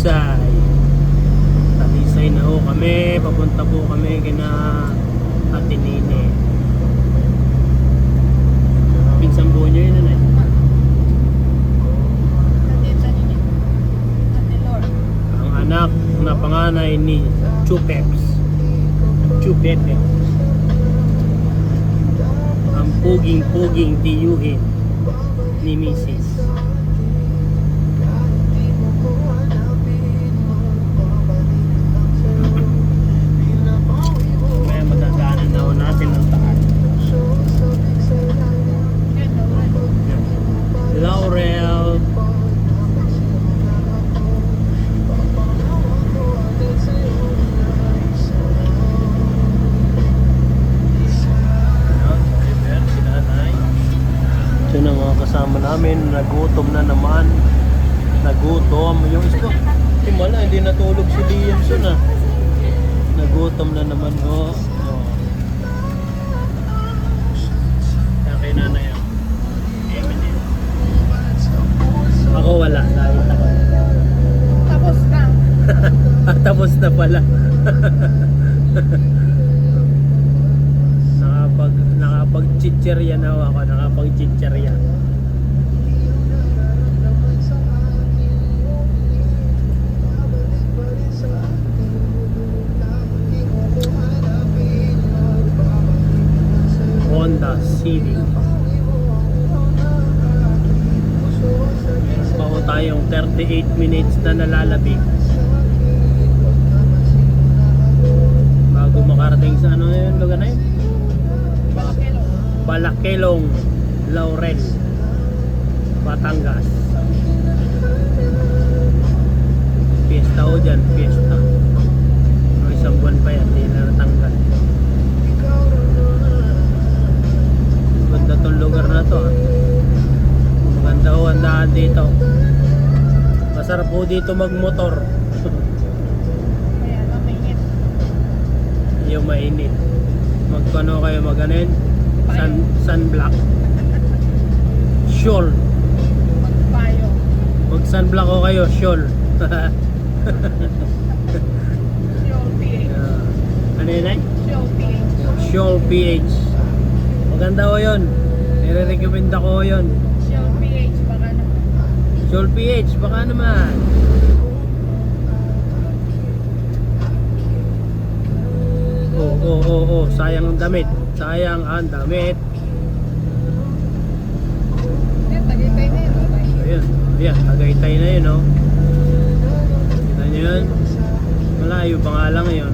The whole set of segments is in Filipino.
Talisay. Talisay na ho kami. Papunta po kami kina Ate Nene. Pinsang buo nyo yun na ang anak na panganay ni Chupeps. Chupepe. Ang puging-puging tiyuhin ni Mrs. Kaya madadaanan na ho natin ang taas. Laurel. Ito na mga kasama namin, nagutom na naman. Nagutom. Yung isko, wala, hindi natulog si Liamson ah. Nagutom na naman ho. Kaya kay nanay ako. Eminem. Ako wala, dahil ako. Tapos na. Tapos na pala. Nakapag-chicherya na ako. Nakapag-chicherya. Honda Civic. Meron pa ko tayong 38 minutes na nalalabig bago makarating sa ano yun, lugar na yun? Balakelong, Laurel, Batangas. Fiesta o dyan, fiesta. May isang buwan pa yan, hindi na natanggal. Maganda tong lugar na to ah. Maganda ho ang daan dito. Masarap po dito magmotor. Kaya mainit. Yung mainit. Magkano kayo maganin? Sunblock. Shawl. Magpayo. Mag sunblock ko kayo, shawl. Show PH. Ano yun ay? Show PH. Shawl PH. Maganda ko yun. Nire-recommend ako yun. Show PH. Baka naman. Shawl PH, baka naman. Oo. Sayang ang damit. Sayang ang damit. Yan, Tagaytay na yun. Ayan, Tagaytay na yun, oh. Kita nyo yun? Malayo pa nga lang yun.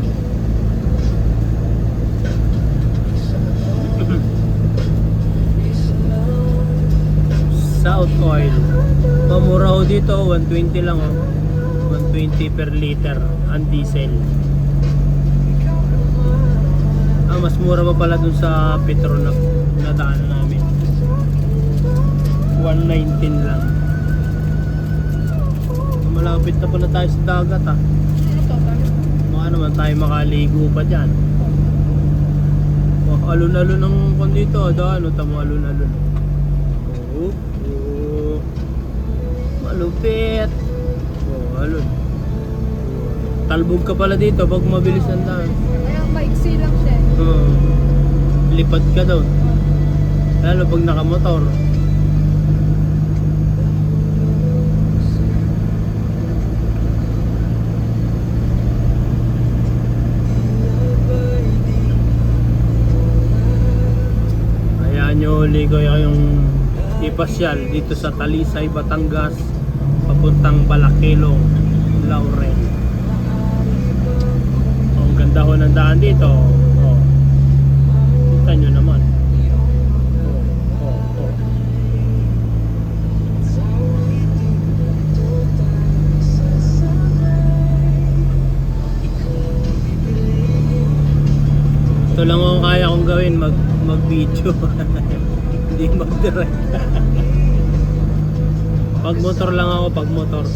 South Oil. Pamura ho dito, 120 lang, oh. 120 per liter ang diesel. Mas mura pa pala dun sa petrol na nadaanan namin. 119 lang. Malapit na pala tayo sa dagat ah. Ito ba? Baka naman tayo makaligo pa dyan. Oh, alun-alun ang kon dito. Ano tamo alun-alun. Oh. Malupit. Oh, alun. Talbog ka pala dito pag mabilis ang daan. Kaya maiksi lang siya. Lipad ka daw. Lalo pag nakamotor. Hayaan nyo ligoy kayong ipasyal dito sa Talisay, Batangas papuntang Balakelong, Laurel. Ang ganda ho ng daan dito. Kita nyo naman. Ito lang ang kaya kong gawin, mag-video. Hindi mag-drive. Pag motor lang ako, pag motor.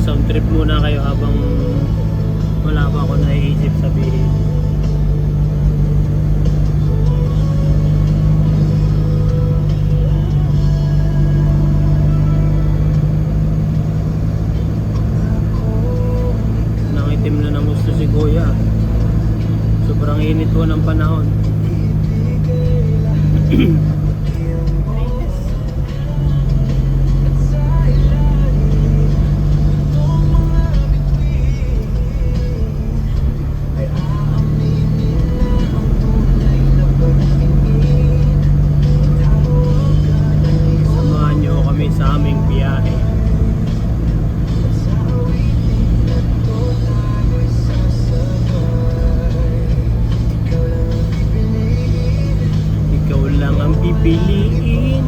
Sound trip muna kayo habang Wala pa ako naiisip sabihin. Nangitim na ng gusto si Kuya. Sobrang init po ng panahon. Samahan niyo kami sa aming biyahe. Ikaw lang ang pipiliin.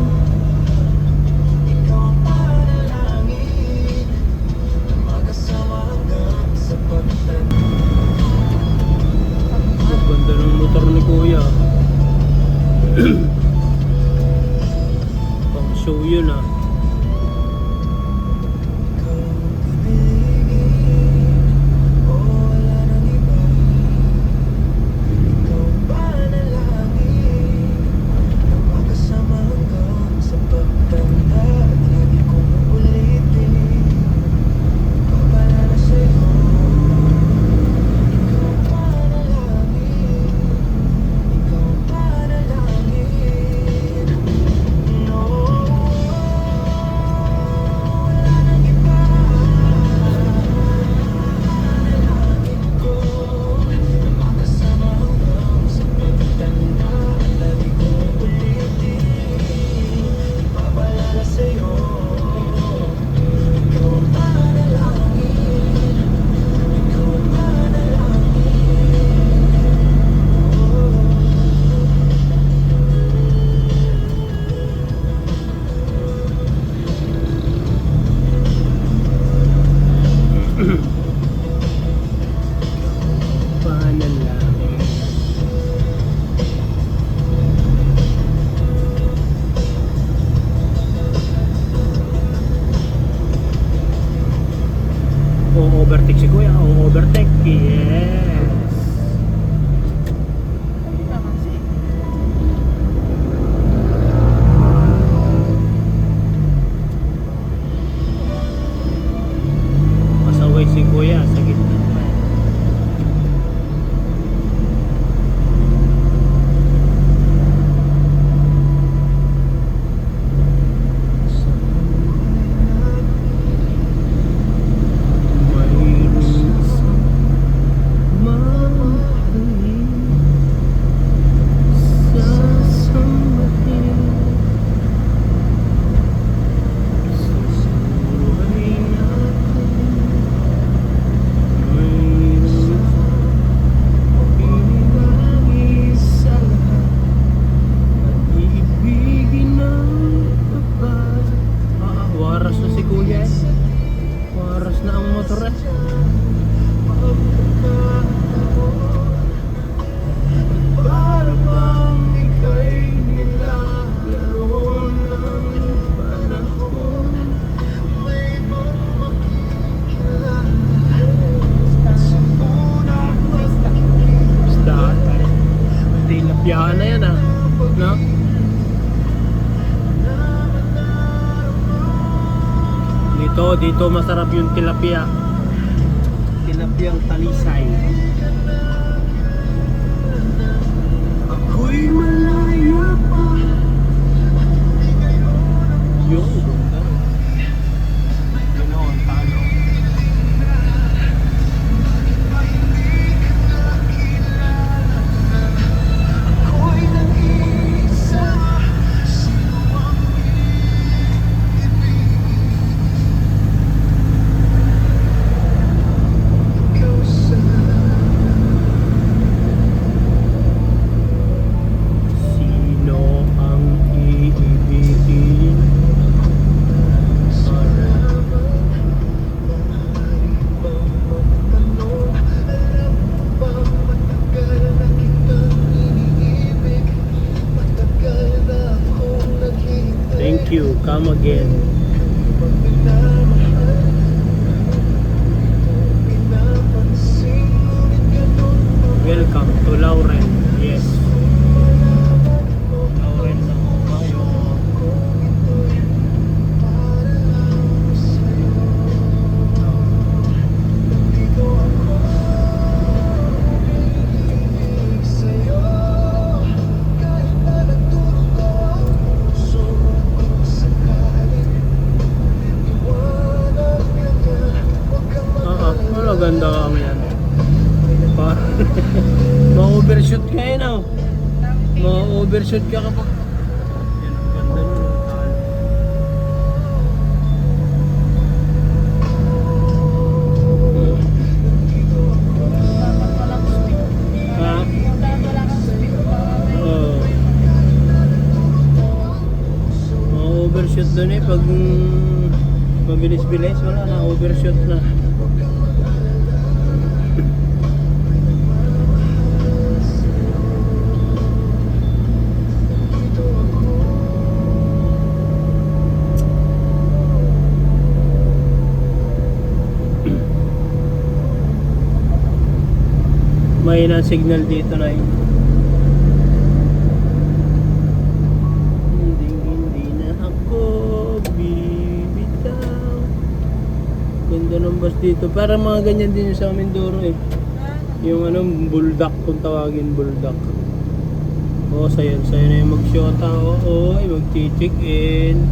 Ang ganda ng motor ni Kuya. Pang show yun ah. Panalangin. O-overtake si Kuya. O-overtake. Yes. Pasaway si Kuya sa gitna. Waras na si Kuya eh. Waras na ang motor eh. Para bang ika'y nilalaro ng panahon. May makikilala sa unang start. Tilapia na yan ah. No? Dito masarap yung tilapia. Tilapiyang talisay. Ako'y malaya pa. Yung ganda. Yun o, ang talo. Ako'y nag-iisa. Thank you. Come again. Pinapansin maganda kami yan. Pa ma-overshoot ka yun oh. Ma-overshoot ka kapag yan ang ganda nun. Dapat walang speed. Ha? Dapat wala kang speed. Oo. Ma-overshoot dun eh pag mabilis-bilis wala na, overshoot na. May na signal dito na yun. Hindi na ako bibitaw. Ganda ng bus dito. Para mga ganyan din yung sa Mindoro eh. Yung ano, buldak kung tawagin, buldak. Oo, sayo na yung mag-shota. Oo, mag-check in.